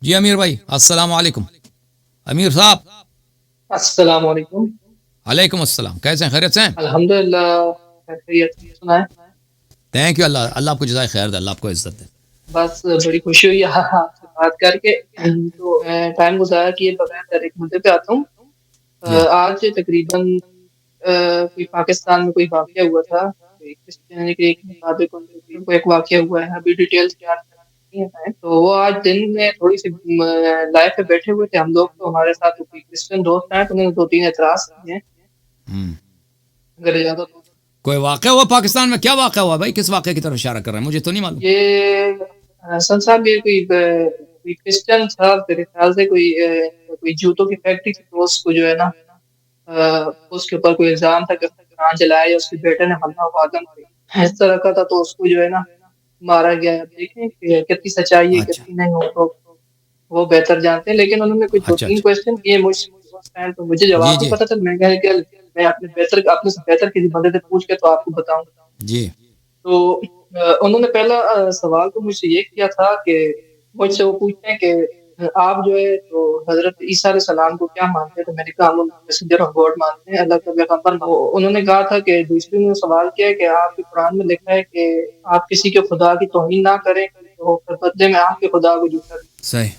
جی امیر بھائی السلام علیکم. امیر صاحب السلام علیکم. علیکم السلام. کیسے ہیں؟ خیریت سے ہیں؟ الحمد للہ خیریت سنائیں. Thank you. اللہ آپ کو جزائے خیر دے. اللہ آپ کو عزت دے. بس بڑی خوشی ہوئی آپ سے بات کر کے. تو میں ٹائم گزارا کیے بغیر ایک مدعے پہ آتا ہوں. جی آج تقریباً کوئی پاکستان میں کوئی واقعہ ہوا تھا. کرسچینٹی کے مطابق ان کو ایک واقعہ ہوا ہے. ابھی ڈیٹیلز کیا ہیں تو وہ آج دن میں تھوڑی سی لائف پہ بیٹھے ہوئے تھے ہم لوگ. تو ہمارے ساتھ کوئی کرسچن دوست ہیں تو انہوں نے 2-3 اعتراض کیے ہیں اگر اجازت ہو. کوئی واقعہ ہوا پاکستان میں؟ کیا واقعہ ہوا بھائی؟ کس واقعے کی طرف اشارہ کر رہے ہیں؟ مجھے تو نہیں معلوم. یہ حسن صاحب یہ کوئی کرسچن تھا میرے خیال سے. کوئی جوتوں کی فیکٹری تھی تو اس کو جو ہے نا اس کے اوپر کوئی الزام تھا کہ قرآن جلایا یا اس کے بیٹے نے حملہ وادن اس طرح کا تھا تو اس کو جو ہے نا مارا گیا. اب دیکھیں کہ کتنی سچائی ہے اچھا کتنی نہیں ہو تو وہ بہتر جانتے ہیں. لیکن انہوں نے کوئی اچھا 2-3 اچھا. کوشچن کیے مجھ سے اس ٹائم تو مجھے جی جواب جی نہیں پتا تھا. میں کہا کہ میں اپنے سے بہتر کسی بندے سے پوچھ کے تو آپ کو بتاؤں. جی تو انہوں نے پہلا سوال تو مجھ سے یہ کیا تھا کہ مجھ سے وہ پوچھتے ہیں کہ آپ جو ہے تو حضرت عیسیٰ علیہ السلام کو کیا مانتے ہیں. تو میں نے کہا ہم میسنجر آف گاڈ مانتے ہیں, اللہ کا پیغمبر مانتے ہیں. انہوں نے کہا تھا کہ دوسری نے سوال کیا کہ آپ کے قرآن میں لکھا ہے کہ آپ کسی کے خدا کی توہین نہ کریں تو پھر بدلے میں آپ کے خدا کو جھوٹا. صحیح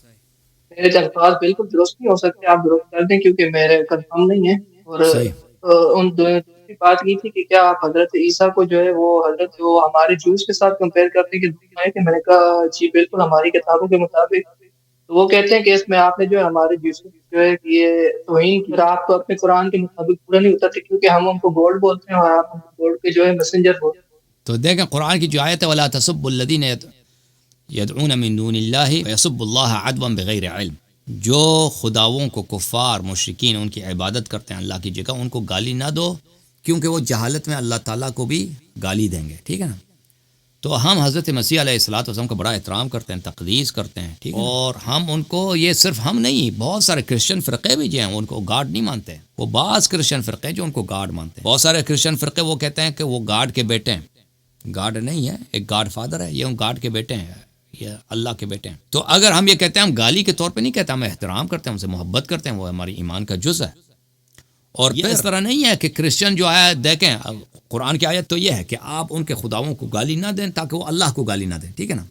میرے الفاظ بالکل درست نہیں ہو سکتے, آپ درست کر دیں کیونکہ میرے کنفرم نہیں ہے. اور صحیح. ان دوسری بات یہ تھی کہ کیا آپ حضرت عیسیٰ کو جو ہے وہ حضرت جو ہمارے جوز کے ساتھ کمپیئر کرنے کی ہے کہ میں نے کہا جی بالکل ہماری کتابوں کے مطابق. تو وہ کہتے ہیں کہ اس میں آپ نے جو ہے ہمارے جوز جو ہے کہ یہ توہین کی. آپ تو اپنے قرآن کے مطابق پورا نہیں اترتے کیونکہ ہم ان کو گولڈ بولتے ہیں اور آپ ان کو گولڈ کے جو ہے میسنجر بولتے ہیں. تو دیکھیں قرآن کی جو آیت ہے وَلَا تَسُبُّوا الَّذِينَ يَدْعُونَ مِن دُونِ اللَّهِ وَيَسُبُّوا اللَّهَ عَدْوًا بِغَيْرِ عِلْم. جو خداؤں کو کفار مشرکین ان کی عبادت کرتے ہیں اللہ کی جگہ ان کو گالی نہ دو کیونکہ وہ جہالت میں اللہ تعالیٰ کو بھی گالی دیں گے. ٹھیک ہے نا. تو ہم حضرت مسیح علیہ الصلوۃ والسلام کا بڑا احترام کرتے ہیں, تقدیس کرتے ہیں. ٹھیک ہے. اور ہم ان کو, یہ صرف ہم نہیں, بہت سارے کرسچن فرقے بھی جو ہیں ان کو گاڈ نہیں مانتے. وہ بعض کرسچن فرقے جو ان کو گاڈ مانتے ہیں. بہت سارے کرسچن فرقے وہ کہتے ہیں کہ وہ گاڈ کے بیٹے ہیں. گاڈ نہیں ہے, ایک گاڈ فادر ہے, یہ ان گاڈ کے بیٹے ہیں, یہ اللہ کے بیٹے ہیں. تو اگر ہم یہ کہتے ہیں, ہم گالی کے طور پہ نہیں کہتے, ہم احترام کرتے ہیں, ہم سے محبت کرتے ہیں, وہ ہماری ایمان کا جز ہے. اور یہ اس طرح نہیں ہے کہ کرسچن جو ہے, دیکھیں قرآن کی آیت تو یہ ہے کہ آپ ان کے خداؤں کو گالی نہ دیں تاکہ وہ اللہ کو گالی نہ دیں. ٹھیک ہے نا.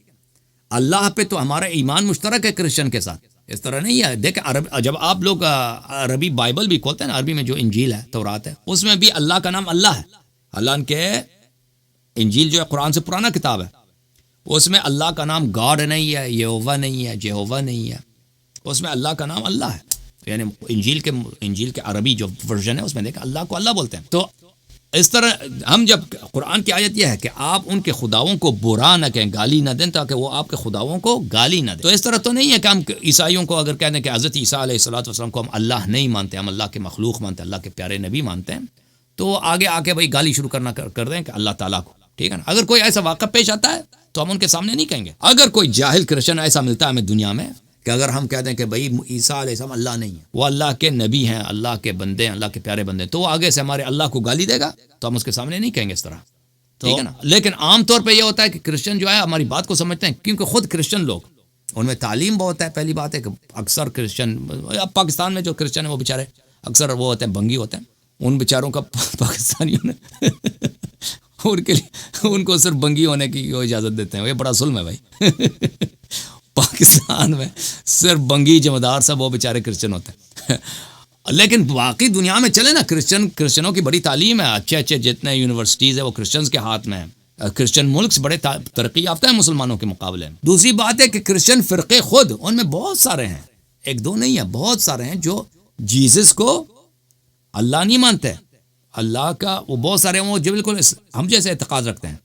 اللہ پہ تو ہمارا ایمان مشترک ہے کرسچن کے ساتھ, اس طرح نہیں ہے. دیکھیں جب آپ لوگ عربی بائبل بھی کھولتے ہیں نا, عربی میں جو انجیل ہے تورات ہے اس میں بھی اللہ کا نام اللہ ہے. اللہ کے انجیل جو ہے قرآن سے پرانا کتاب ہے, اس میں اللہ کا نام گاڈ نہیں ہے, یہوہ نہیں ہے, جہوہ نہیں ہے, اس میں اللہ کا نام اللہ ہے. یعنی انجیل کے عربی جو ورژن ہے اس میں دیکھیں اللہ کو اللہ بولتے ہیں. تو اس طرح ہم جب قرآن کی آیت یہ ہے کہ آپ ان کے خداؤں کو برا نہ کہیں, گالی نہ دیں تاکہ وہ آپ کے خداؤں کو گالی نہ دیں. تو اس طرح تو نہیں ہے کہ ہم عیسائیوں کو اگر کہہ دیں کہ حضرت عیسیٰ علیہ الصلوۃ والسلام کو ہم اللہ نہیں مانتے, ہم اللہ کے مخلوق مانتے ہیں, اللہ کے پیارے نبی مانتے ہیں, تو آگے آ کے بھائی گالی شروع کرنا کر دیں کہ اللہ تعالیٰ کو. ٹھیک ہے نا. اگر کوئی ایسا واقعہ پیش آتا ہے تو ہم ان کے سامنے نہیں کہیں گے. اگر کوئی جاہل کرسچن ایسا ملتا ہے ہمیں دنیا میں کہ اگر ہم کہہ دیں کہ بھائی عیسیٰ علیہ السلام اللہ نہیں ہے, وہ اللہ کے نبی ہیں, اللہ کے بندے ہیں, اللہ کے پیارے بندے ہیں, تو وہ آگے سے ہمارے اللہ کو گالی دے گا تو ہم اس کے سامنے نہیں کہیں گے اس طرح. ٹھیک ہے نا. لیکن عام طور پہ یہ ہوتا ہے کہ کرسچن جو ہے ہماری بات کو سمجھتے ہیں کیونکہ خود کرسچن لوگ, ان میں تعلیم بہت ہے. پہلی بات ہے کہ اکثر کرسچن, اب پاکستان میں جو کرسچن ہیں وہ بیچارے اکثر وہ ہوتے ہیں بنگی ہوتے ہیں, ان بیچاروں کا پاکستانیوں نے ان کے لیے ان کو صرف بنگی ہونے کی اجازت دیتے ہیں. یہ بڑا ظلم ہے بھائی. پاکستان میں صرف بنگی جمعدار سب وہ بیچارے کرسچن ہوتے ہیں. لیکن باقی دنیا میں چلے نا, کرسچنوں کی بڑی تعلیم ہے, اچھے جتنے یونیورسٹیز ہیں وہ کرسچنز کے ہاتھ میں ہیں. کرسچن ملک بڑے ترقی یافتہ ہیں مسلمانوں کے مقابلے میں. دوسری بات ہے کہ کرسچن فرقے خود ان میں بہت سارے ہیں, ایک دو نہیں ہیں, بہت سارے ہیں جو جیسس کو اللہ نہیں مانتے. اللہ کا وہ بہت سارے ہیں وہ جو بالکل ہم جیسے اعتقاد رکھتے ہیں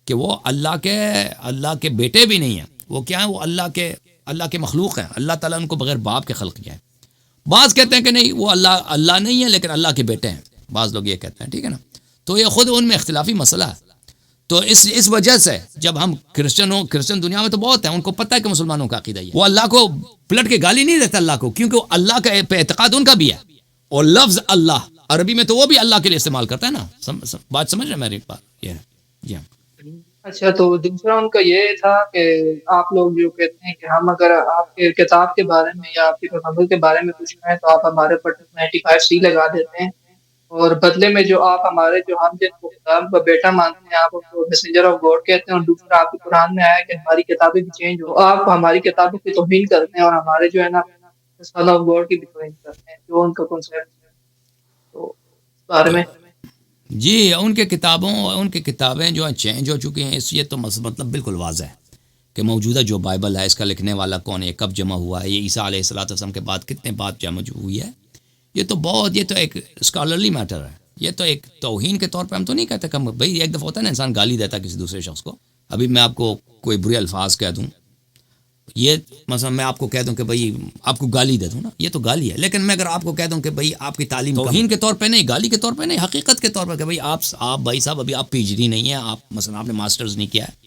کہ وہ اللہ کے بیٹے بھی نہیں ہیں. وہ کیا ہیں, وہ اللہ کے مخلوق ہیں, اللہ تعالیٰ ان کو بغیر باپ کے خلق کیا ہے. بعض کہتے ہیں کہ نہیں وہ اللہ نہیں ہے لیکن اللہ کے بیٹے ہیں, بعض لوگ یہ کہتے ہیں. ٹھیک ہے نا. تو یہ خود ان میں اختلافی مسئلہ ہے. تو اس وجہ سے جب ہم کرسچن دنیا میں تو بہت ہیں, ان کو پتہ ہے کہ مسلمانوں کا عقیدہ یہ, وہ اللہ کو پلٹ کے گالی نہیں دیتا اللہ کو, کیونکہ اللہ کا پہ اعتقاد ان کا بھی ہے. اور لفظ اللہ عربی میں تو وہ بھی اللہ کے لیے استعمال کرتا ہے نا. بات سمجھ رہے ہیں میری بات؟ یہ ہے. جی ہاں. اچھا، تو دوسرا ان کا یہ تھا کہ آپ لوگ جو کہتے ہیں کہ ہم اگر آپ کے کتاب کے بارے میں یا آپ کے پیغمبر کے بارے میں کچھ کہیں تو آپ ہمارے پر 95C لگا دیتے ہیں، اور بدلے میں جو آپ ہمارے جو ہم جن کو خدا کا بیٹا مانتے ہیں آپ ان کو میسنجر آف گاڈ کہتے ہیں، اور دوسرا آپ کے قرآن میں آیا ہے کہ ہماری کتابیں بھی چینج ہو، آپ ہماری کتابوں کی توہین کرتے ہیں اور ہمارے جو ہے نا سن آف گاڈ کی بھی توہین کرتے ہیں، جو ان کا کنسیپٹ ہے تو اس بارے میں۔ جی ان کی کتابیں جو ہیں چینج ہو چکی ہیں، اس یہ تو مطلب بالکل واضح ہے کہ موجودہ جو بائبل ہے اس کا لکھنے والا کون ہے، کب جمع ہوا ہے، یہ عیسیٰ علیہ الصلوۃ والسلام کے بعد کتنے بعد جمع ہوئی ہے، یہ تو ایک اسکالرلی میٹر ہے، یہ تو ایک توہین کے طور پہ ہم تو نہیں کہتے کہ بھائی ایک دفعہ ہوتا ہے نا انسان گالی دیتا ہے کسی دوسرے شخص کو، ابھی میں آپ کو کوئی برے الفاظ کہہ دوں، یہ مثلا میں آپ کو کہہ دوں کہ بھائی آپ کو گالی دے دوں نا، یہ تو گالی ہے، لیکن میں اگر آپ کو کہہ دوں کہ بھائی آپ کی تعلیم توہین کے طور پہ نہیں، گالی کے طور پہ نہیں، حقیقت کے طور پہ کہ بھائی آپ بھائی صاحب ابھی آپ PhD نہیں ہیں، آپ مثلا آپ نے ماسٹرز نہیں کیا ہے،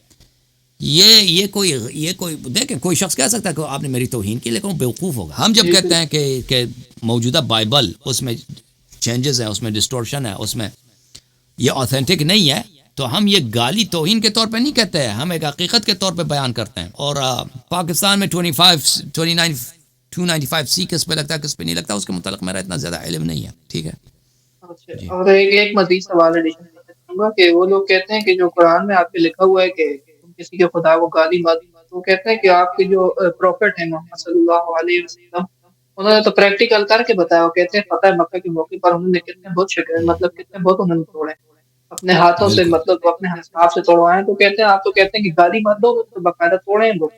یہ کوئی دیکھیں کوئی شخص کہہ سکتا ہے کہ آپ نے میری توہین کی، لیکن وہ بیوقوف ہوگا۔ ہم جب جی کہتے ہیں کہ موجودہ بائبل اس میں چینجز ہیں، اس میں ڈسٹورشن ہے، اس میں یہ آتھینٹک نہیں ہے، تو ہم یہ گالی توہین کے طور پہ نہیں کہتے ہیں، ہم ایک حقیقت کے طور پہ بیان کرتے ہیں۔ اور پاکستان میں 295C کس پہ لگتا ہے کس پہ نہیں لگتا، اس کے متعلق میرا اتنا زیادہ علم نہیں ہے، ٹھیک ہے اچھا، جی۔ اور ایک مزید سوال ایڈیشن کرنا چاہوں گا کہ وہ لوگ کہتے ہیں کہ جو قرآن میں آپ کے لکھا ہوا ہے کہ تم کسی کے خدا کو گالی مت، تو وہ کہتے ہیں کہ آپ کے جو پروفٹ ہیں محمد صلی اللہ علیہ وسلم، انہوں نے تو پریکٹیکل کر کے بتایا، وہ کہتے ہیں فتح مکہ کے موقع پر انہوں نے کتنے بت شکے، مطلب کتنے بت انہوں نے توڑے اپنے ہاتھوں سے، بالکل، مطلب وہ اپنے ہاتھ سے توڑوائے، تو کہتے ہیں آپ تو کہتے ہیں کہ گالی مت دو، تو باقاعدہ توڑے ہیں بت، تو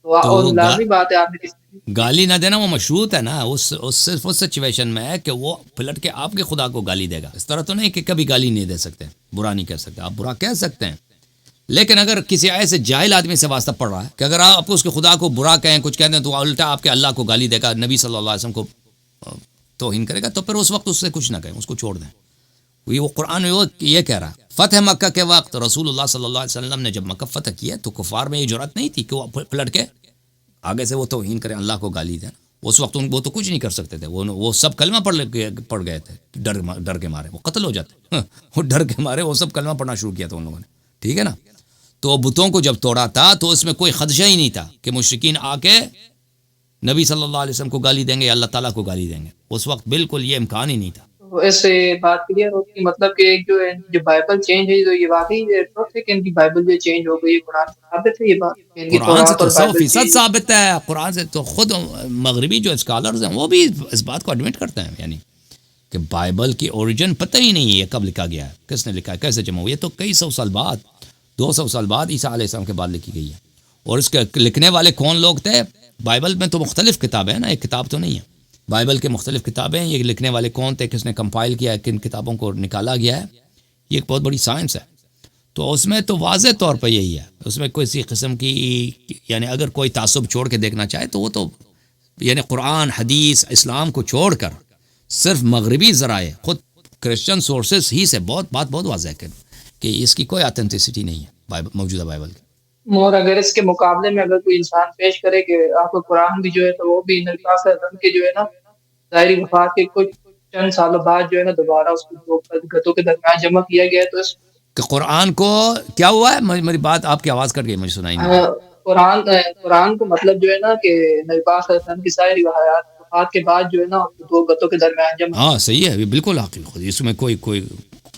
تو اور لازمی بات ہے آپ نے کسی گالی نہ دینا وہ مشروط ہے نا، صرف اس سچویشن میں ہے کہ وہ پلٹ کے آپ کے خدا کو گالی دے گا، اس طرح تو نہیں کہ کبھی گالی نہیں دے سکتے، برا نہیں کہہ سکتے، آپ برا کہہ سکتے ہیں، لیکن اگر کسی ایسے جاہل آدمی سے واسطہ پڑ رہا ہے کہ اگر آپ اس کے خدا کو برا کہیں، کچھ کہتے ہیں، تو الٹا آپ کے اللہ کو گالی دے گا، نبی صلی اللہ علیہ وسلم کو توہین کرے گا، تو پھر اس وقت اس سے کچھ نہ کہیں، اس کو چھوڑ دیں۔ وہ قرآن میں وہ یہ کہہ رہا ہے، فتح مکہ کے وقت رسول اللہ صلی اللہ علیہ وسلم نے جب مکہ فتح کیا تو کفار میں یہ جرأت نہیں تھی کہ وہ پلٹ کے آگے سے وہ توہین کریں، اللہ کو گالی دیں، اس وقت وہ تو کچھ نہیں کر سکتے تھے، وہ سب کلمہ پڑھ گئے تھے، ڈر کے مارے وہ قتل ہو جاتے، وہ ڈر کے مارے وہ سب کلمہ پڑھنا شروع کیا تھا ان لوگوں نے، ٹھیک ہے نا۔ تو بتوں کو جب توڑا تھا تو اس میں کوئی خدشہ ہی نہیں تھا کہ مشرکین آ کے نبی صلی اللہ علیہ وسلم کو گالی دیں گے یا اللہ تعالیٰ کو گالی دیں گے، اس وقت بالکل یہ امکان ہی نہیں تھا۔ تو ایسے بات کلیئر ہوتی ہے، مطلب کہ ایک جو ہے جو بائبل چینج ہے، تو یہ واقعی ٹروت ہے کہ ان کی بائبل جو چینج ہو گئی، قرآن سے ثابت ہے یہ بات کہ ان کی قرآن سے تورات تو اور بائبل 100% چینج؟ ثابت ہے، قرآن سے تو خود مغربی جو اسکالرز ہیں وہ بھی اس بات کو ایڈمٹ کرتے ہیں، یعنی کہ بائبل کی اوریجن پتہ ہی نہیں ہے کب لکھا گیا ہے، کس نے لکھا ہے، کیسے جمع ہوئی ہے، تو کئی سو سال بعد، 200 سال بعد عیسیٰ علیہ السلام کے بعد لکھی گئی ہے، اور اس کے لکھنے والے کون لوگ تھے؟ بائبل میں تو مختلف کتابیں ہیں نا، ایک کتاب تو نہیں ہے، بائبل کے مختلف کتابیں ہیں، یہ لکھنے والے کون تھے، کس نے کمپائل کیا ہے، کن کتابوں کو نکالا گیا ہے، یہ ایک بہت بڑی سائنس ہے، تو اس میں تو واضح طور پہ یہی ہے، اس میں کسی قسم کی یعنی اگر کوئی تعصب چھوڑ کے دیکھنا چاہے تو وہ تو یعنی قرآن حدیث اسلام کو چھوڑ کر صرف مغربی ذرائع خود کرسچن سورسز ہی سے بات بہت واضح ہے کہ اس کی کوئی آتھینٹسٹی نہیں ہے موجودہ بائبل کی۔ اور اگر اس کے مقابلے میں اگر کوئی انسان پیش کرے کہ آپ کا قرآن بھی جو ہے تو وہ بھی نبی پاک صلی اللہ علیہ وسلم کے جو ہے نا ظاہری وفات کے کچھ چند سالوں بعد جو ہے نا دوبارہ اس کو دو گتوں کے درمیان جمع کیا گیا ہے، تو اس کہ قرآن کو کیا ہوا ہے، میری بات آپ کی آواز کٹ گئی، مجھے سنائی نہیں دیا۔ قرآن کو مطلب جو ہے نا کہ نبی پاک صلی اللہ علیہ وسلم کی ظاہری وفات کے بعد جو ہے نا دو گتوں کے درمیان جمع ہاں صحیح ہے، بالکل حقیقت، اس میں کوئی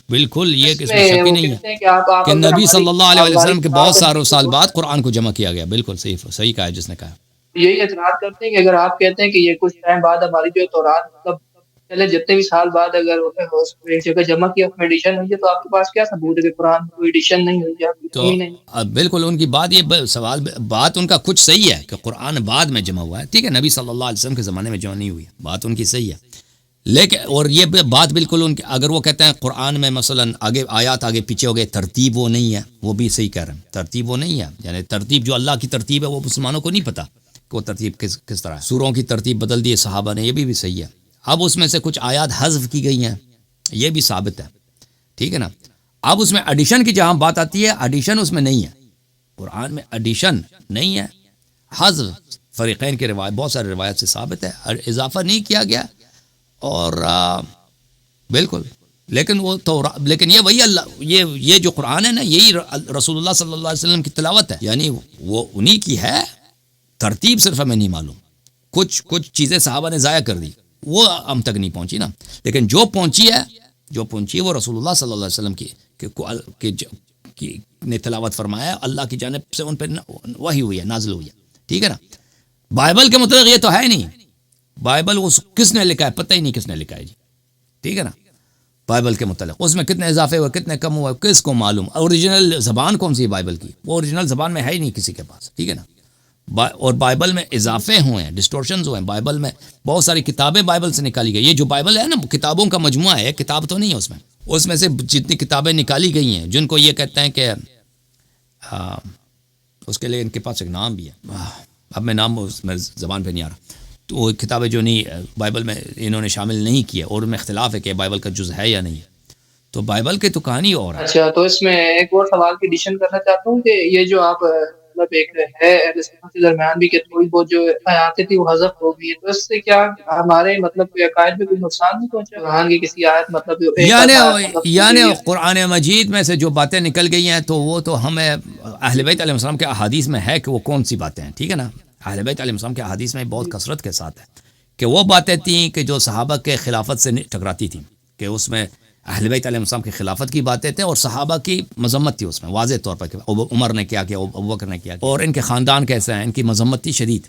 بالکل یہ کہ اس میں میں شک ہی وہ نہیں کہتے ہے ہیں کہ آپ کہ اگر نبی ہماری صلی اللہ علیہ ہماری وسلم کے کتاب بہت کو ساروں نہیں سال تو بعد قرآن کو جمع کیا گیا، بالکل صحیح کہا ہے جس نے کہا۔ یہی اعتراض کرتے ہیں کہ اگر آپ کہتے ہیں کہ یہ کچھ ٹائم بعد ہماری جو تورات مطلب پہلے جتنے بھی سال بعد اگر اس کو ایک جگہ جمع کیا اس میں ایڈیشن ہوئی ہے، تو آپ کے پاس کیا ثبوت ہے کہ قرآن میں کوئی ایڈیشن نہیں ہوئی ہے، آپ کی تو کمی نہیں؟ بالکل ان کی بات یہ سوال بات ان کا کچھ صحیح ہے کہ قرآن بعد میں جمع ہوا ہے، ٹھیک ہے، نبی صلی اللہ علیہ وسلم کے زمانے میں جمع نہیں ہوئی ہے، بات ان کی صحیح ہے، لیکن اور یہ بات بالکل ان کی اگر وہ کہتے ہیں قرآن میں مثلا آگے آیات آگے پیچھے ہو گئے، ترتیب وہ نہیں ہے، وہ بھی صحیح کہہ رہے ہیں، ترتیب وہ نہیں ہے، یعنی ترتیب جو اللہ کی ترتیب ہے وہ مسلمانوں کو نہیں پتہ کہ وہ ترتیب کس طرح ہے، سوروں کی ترتیب بدل دی ہے صحابہ نے، یہ بھی صحیح ہے، اب اس میں سے کچھ آیات حذف کی گئی ہیں، یہ بھی ثابت ہے، ٹھیک ہے نا۔ اب اس میں ایڈیشن کی جہاں بات آتی ہے، ایڈیشن اس میں نہیں ہے، قرآن میں ایڈیشن نہیں ہے، حذف فریقین کے روایت بہت سارے روایت سے ثابت ہے، اضافہ نہیں کیا گیا، اور بالکل لیکن وہ تو لیکن یہ وہی اللہ یہ جو قرآن ہے نا یہی رسول اللہ صلی اللہ علیہ وسلم کی تلاوت ہے، یعنی وہ انہی کی ہے، ترتیب صرف ہمیں نہیں معلوم، کچھ چیزیں صحابہ نے ضائع کر دی، وہ ہم تک نہیں پہنچی نا، لیکن جو پہنچی ہے وہ رسول اللہ صلی اللہ علیہ وسلم کی نے تلاوت فرمایا، اللہ کی جانب سے ان پہ وحی ہوئی ہے، نازل ہوئی ہے، ٹھیک ہے نا۔ بائبل کے مطلب یہ تو ہے نہیں، بائبل وہ کس نے لکھا ہے پتہ ہی نہیں کس نے لکھا ہے جی، ٹھیک ہے نا۔ بائبل کے متعلق اس میں کتنے اضافے ہوئے کتنے کم ہوئے کس کو معلوم، اوریجنل زبان کون سی ہے بائبل کی، وہ اوریجنل زبان میں ہے ہی نہیں کسی کے پاس، ٹھیک ہے نا۔ اور بائبل میں اضافے ہوئے ہیں، ڈسٹورشنز ہوئے ہیں، بائبل میں بہت ساری کتابیں بائبل سے نکالی گئی، یہ جو بائبل ہے نا کتابوں کا مجموعہ ہے، کتاب تو نہیں ہے اس میں سے جتنی کتابیں نکالی گئی ہیں جن کو یہ کہتے ہیں کہ اس کے لیے ان کے پاس ایک نام بھی ہے، اب میں نام میرے زبان پہ نہیں آ رہا، تو وہ کتابیں جو نہیں بائبل میں انہوں نے شامل نہیں کی ہے، اور ان میں اختلاف ہے کہ بائبل کا جز ہے یا نہیں ہے، تو بائبل کی تو کہانی اور ہے۔ اچھا، تو اس میں ایک اور سوال کی ایڈیشن کرنا چاہتا ہوں کہ یہ جو آپ مطلب ایک ہے اہل سنت کے درمیان بھی کہ تھوڑی بہت جو آیاتیں تھی وہ حذف ہو گئی ہے، تو اس سے کیا ہمارے مطلب عقائد میں کوئی نقصان نہیں پہنچا؟ قرآن کی کسی آیت مطلب یعنی قرآن مجید میں سے جو باتیں نکل گئی ہیں تو وہ تو ہمیں اہل بیت علیہ السلام کے احادیث میں ہے کہ وہ کون سی باتیں ہیں، ٹھیک ہے نا۔ اہل بیت علیہ السلام کے احادیث میں بہت کثرت کے ساتھ ہے کہ وہ باتیں تھیں کہ جو صحابہ کے خلافت سے ٹکراتی تھیں، کہ اس میں اہل بیت علیہ السلام کی خلافت کی باتیں تھیں اور صحابہ کی مذمت تھی اس میں واضح طور پر کہ عمر نے کیا ابوبکر نے کیا اور ان کے خاندان کیسے ہیں، ان کی مذمت تھی شدید،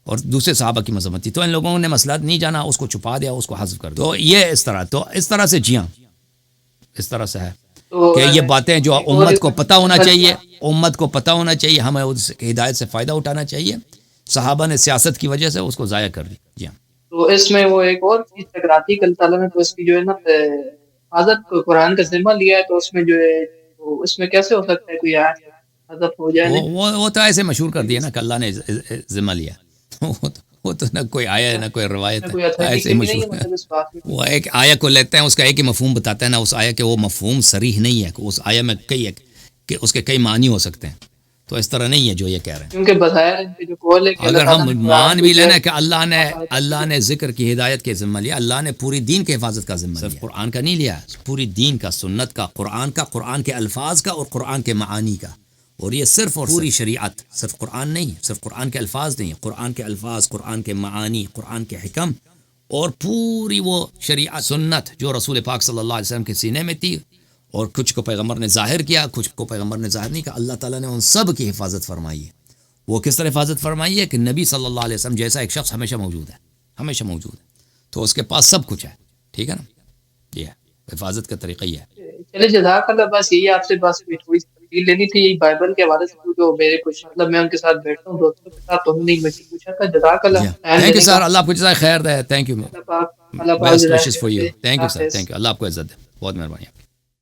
اور دوسرے صحابہ کی مذمت تھی، تو ان لوگوں نے مسئلہ نہیں جانا، اس کو چھپا دیا، اس کو حذف کر دیا، تو یہ اس طرح سے جیاں اس طرح سے ہے کہ یہ باتیں جو امت کو پتہ ہونا چاہیے، ہمیں اس ہدایت سے فائدہ اٹھانا چاہیے، صحابہ نے سیاست کی وجہ سے اس کو ضائع کر دی، جی ہاں۔ تو اس میں وہ ایک اور چیز ٹکراتی کہ اللہ تعالیٰ نے تو اس کی جو ہے نا حضرت قرآن کا ذمہ لیا ہے، تو اس میں جو ہے اس میں کیسے ہو سکتا ہے کوئی آیت حذف ہو جائے؟ وہ تو ایسے مشہور کر دیا نا کہ اللہ نے ذمہ لیا، وہ تو نہ کوئی آیا ہے نہ کوئی روایت ہے، ایسے مشہور، وہ ایک آیا کو لیتے ہیں، اس کا ایک ہی مفہوم بتاتا ہے نا، اس آیا کہ وہ مفہوم صریح نہیں ہے، کہ اس آیا میں کہ اس کے کئی معنی ہو سکتے ہیں، تو اس طرح نہیں ہے جو یہ کہہ رہے ہیں، کیونکہ بظاہر جو قول ہے کہ اگر ہم مان بھی لینا کہ اللہ نے ذکر کی ہدایت کے ذمہ لیا، اللہ نے پوری دین کے حفاظت کا ذمہ لیا، صرف قرآن کا نہیں لیا، پوری دین کا، سنت کا، قرآن کے الفاظ کا اور قرآن کے معانی کا، اور یہ صرف اور پوری شریعت، صرف قرآن نہیں، صرف قرآن کے الفاظ نہیں، قرآن کے الفاظ، قرآن کے معانی، قرآن کے حکم، اور پوری وہ شریعت سنت جو رسول پاک صلی اللہ علیہ وسلم کے سینے میں تھی، اور کچھ کو پیغمبر نے ظاہر کیا، کچھ کو پیغمبر نے ظاہر نہیں کیا، اللہ تعالیٰ نے ان سب کی حفاظت فرمائی ہے۔ وہ کس طرح حفاظت فرمائی ہے کہ نبی صلی اللہ علیہ وسلم جیسا ایک شخص ہمیشہ موجود ہے، تو اس کے پاس سب کچھ ہے، ٹھیک ہے نا، یہ حفاظت کا طریقہ یہ ہے۔ چلے جزاک اللہ، بس یہی آپ سے بس تھوڑی تفصیل لینی تھی یہی بائبل کے حوالے سے، کیونکہ میرے کچھ مطلب میں ان کے ساتھ بیٹھتا ہوں دوستوں کے ساتھ، تو انہوں نے مجھ سے پوچھا تھا۔ جزاک اللہ، تھینک یو سر، اللہ آپ کو جزائے خیر دے، تھینک یو، اللہ پاک best wishes for you, thank you sir, thank you, اللہ آپ کو عزت دے، بہت مہربانی۔